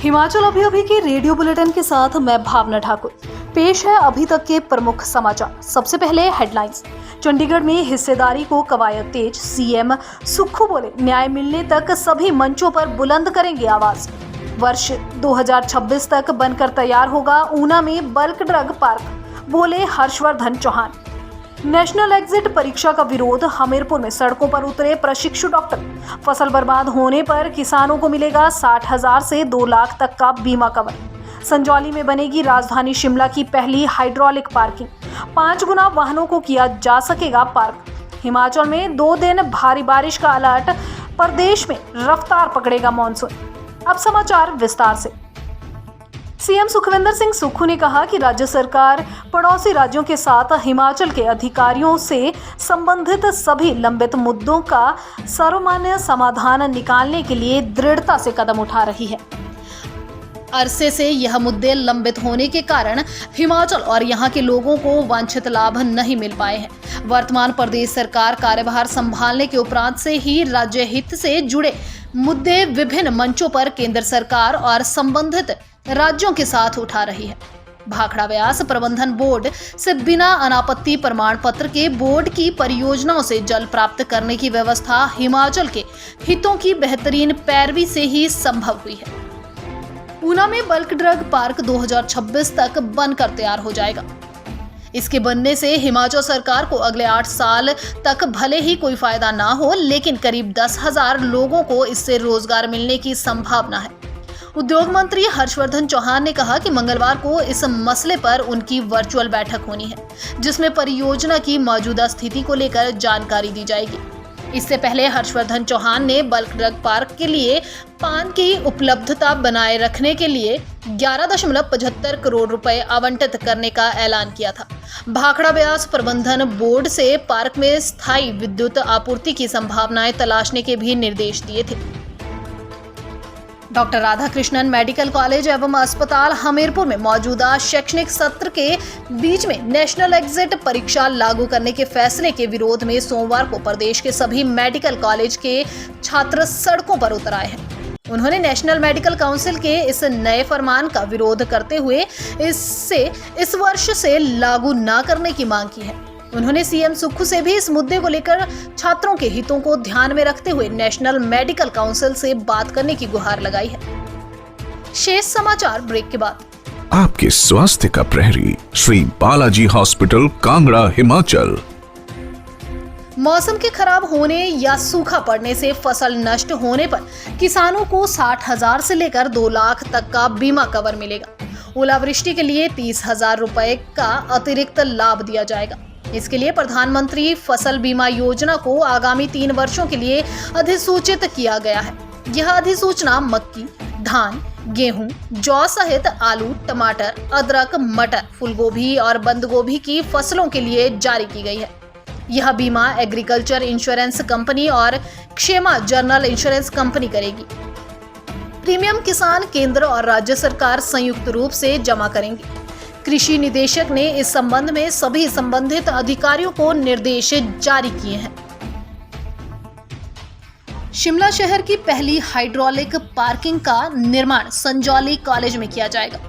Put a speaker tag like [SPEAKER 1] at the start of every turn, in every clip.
[SPEAKER 1] हिमाचल अभी के radio bulletin के साथ मैं भावना ठाकुर। पेश है अभी तक के प्रमुख समाचार। सबसे पहले हेडलाइंस। चंडीगढ़ में हिस्सेदारी को कवायद तेज, सीएम सुक्खू बोले न्याय मिलने तक सभी मंचों पर बुलंद करेंगे आवाज। वर्ष 2026 तक बनकर तैयार होगा ऊना में बल्क ड्रग पार्क, बोले हर्षवर्धन चौहान। नेशनल एग्जिट परीक्षा का विरोध, हमीरपुर में सड़कों पर उतरे प्रशिक्षु डॉक्टर। फसल बर्बाद होने पर किसानों को मिलेगा 60,000 से 2 लाख तक का बीमा कवर। संजौली में बनेगी राजधानी शिमला की पहली हाइड्रोलिक पार्किंग, 5 गुना वाहनों को किया जा सकेगा पार्क। हिमाचल में 2 दिन भारी बारिश का अलर्ट, प्रदेश में रफ्तार पकड़ेगा मानसून। अब समाचार विस्तार से। सीएम सुखविंदर सिंह सुक्खू ने कहा कि राज्य सरकार पड़ोसी राज्यों के साथ हिमाचल के अधिकारियों से संबंधित सभी लंबित मुद्दों का सर्वमान्य समाधान निकालने के लिए दृढ़ता से कदम उठा रही है। अरसे से यह मुद्दे लंबित होने के कारण हिमाचल और यहाँ के लोगों को वांछित लाभ नहीं मिल पाए हैं। वर्तमान प्रदेश सरकार कार्यभार संभालने के उपरांत से ही राज्य हित से जुड़े मुद्दे विभिन्न मंचों पर केंद्र सरकार और संबंधित राज्यों के साथ उठा रही है। भाखड़ा व्यास प्रबंधन बोर्ड से बिना अनापत्ति प्रमाण पत्र के बोर्ड की परियोजनाओं से जल प्राप्त करने की व्यवस्था हिमाचल के हितों की बेहतरीन पैरवी से ही संभव हुई है। ऊना में बल्क ड्रग पार्क 2026 तक बनकर तैयार हो जाएगा। इसके बनने से हिमाचल सरकार को अगले 8 साल तक भले ही कोई फायदा ना हो, लेकिन करीब 10,000 लोगों को इससे रोजगार मिलने की संभावना है। उद्योग मंत्री हर्षवर्धन चौहान ने कहा कि मंगलवार को इस मसले पर उनकी वर्चुअल बैठक होनी है, जिसमें परियोजना की मौजूदा स्थिति को लेकर जानकारी दी जाएगी। इससे पहले हर्षवर्धन चौहान ने बल्क ड्रग पार्क के लिए पान की उपलब्धता बनाए रखने के लिए 11.75 करोड़ रुपए आवंटित करने का ऐलान किया था। भाखड़ा व्यास प्रबंधन बोर्ड से पार्क में स्थायी विद्युत आपूर्ति की संभावनाएं तलाशने के भी निर्देश दिए थे। डॉक्टर राधाकृष्णन मेडिकल कॉलेज एवं अस्पताल हमीरपुर में मौजूदा शैक्षणिक सत्र के बीच में नेशनल एग्जिट परीक्षा लागू करने के फैसले के विरोध में सोमवार को प्रदेश के सभी मेडिकल कॉलेज के छात्र सड़कों पर उतर आए हैं। उन्होंने नेशनल मेडिकल काउंसिल के इस नए फरमान का विरोध करते हुए इसे इस वर्ष से लागू न करने की मांग की है। उन्होंने सीएम सुक्खू से भी इस मुद्दे को लेकर छात्रों के हितों को ध्यान में रखते हुए नेशनल मेडिकल काउंसिल से बात करने की गुहार लगाई है। शेष समाचार ब्रेक के बाद।
[SPEAKER 2] आपके स्वास्थ्य का प्रहरी, श्री बालाजी हॉस्पिटल, कांगड़ा, हिमाचल।
[SPEAKER 1] मौसम के खराब होने या सूखा पड़ने से फसल नष्ट होने पर किसानों को 60,000 से लेकर 2 लाख तक का बीमा कवर मिलेगा। ओलावृष्टि के लिए 30,000 रुपए का अतिरिक्त लाभ दिया जाएगा। इसके लिए प्रधानमंत्री फसल बीमा योजना को आगामी 3 वर्षों के लिए अधिसूचित किया गया है। यह अधिसूचना मक्की, धान, गेहूं, जौ सहित आलू, टमाटर, अदरक, मटर, फूलगोभी और बंद गोभी की फसलों के लिए जारी की गई है। यह बीमा एग्रीकल्चर इंश्योरेंस कंपनी और क्षेमा जनरल इंश्योरेंस कंपनी करेगी। प्रीमियम किसान केंद्र और राज्य सरकार संयुक्त रूप से जमा करेंगे। कृषि निदेशक ने इस संबंध में सभी संबंधित अधिकारियों को निर्देश जारी किए हैं। शिमला शहर की पहली हाइड्रोलिक पार्किंग का निर्माण संजौली कॉलेज में किया जाएगा।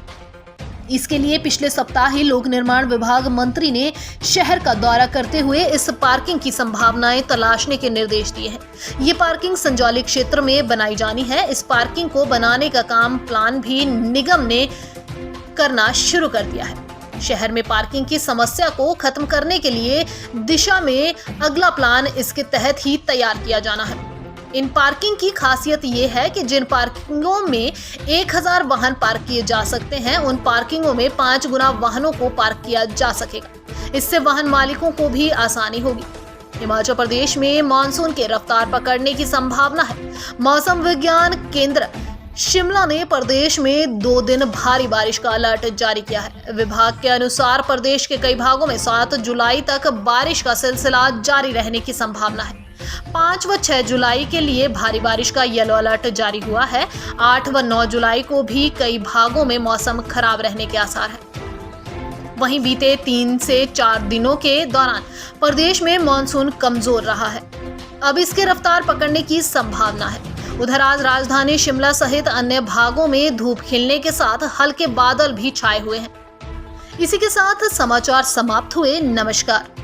[SPEAKER 1] इसके लिए पिछले सप्ताह ही लोक निर्माण विभाग मंत्री ने शहर का दौरा करते हुए इस पार्किंग की संभावनाएं तलाशने के निर्देश दिए हैं। ये पार्किंग संजौली क्षेत्र में बनाई जानी है। इस पार्किंग को बनाने का काम प्लान भी निगम ने करना शुरू कर दिया है। शहर में पार्किंग की समस्या को खत्म करने के लिए दिशा में अगला प्लान इसके तहत ही तैयार किया जाना है। इन पार्किंग की खासियत ये है कि जिन पार्किंगों में 1000 वाहन पार्क किए जा सकते हैं, उन पार्किंगों में 5 गुना वाहनों को पार्क किया जा सकेगा। इससे वाहन मालिकों को भी आसानी होगी। हिमाचल प्रदेश में मानसून के रफ्तार पकड़ने की संभावना है। मौसम विज्ञान केंद्र शिमला ने प्रदेश में 2 दिन भारी बारिश का अलर्ट जारी किया है। विभाग के अनुसार प्रदेश के कई भागों में 7 जुलाई तक बारिश का सिलसिला जारी रहने की संभावना है। 5 व 6 जुलाई के लिए भारी बारिश का येलो अलर्ट जारी हुआ है। 8 व 9 जुलाई को भी कई भागों में मौसम खराब रहने के आसार है। वहीं बीते 3 से 4 दिनों के दौरान प्रदेश में मानसून कमजोर रहा है। अब इसके रफ्तार पकड़ने की संभावना है। उधर आज राजधानी शिमला सहित अन्य भागों में धूप खिलने के साथ हल्के बादल भी छाए हुए हैं। इसी के साथ समाचार समाप्त हुए। नमस्कार।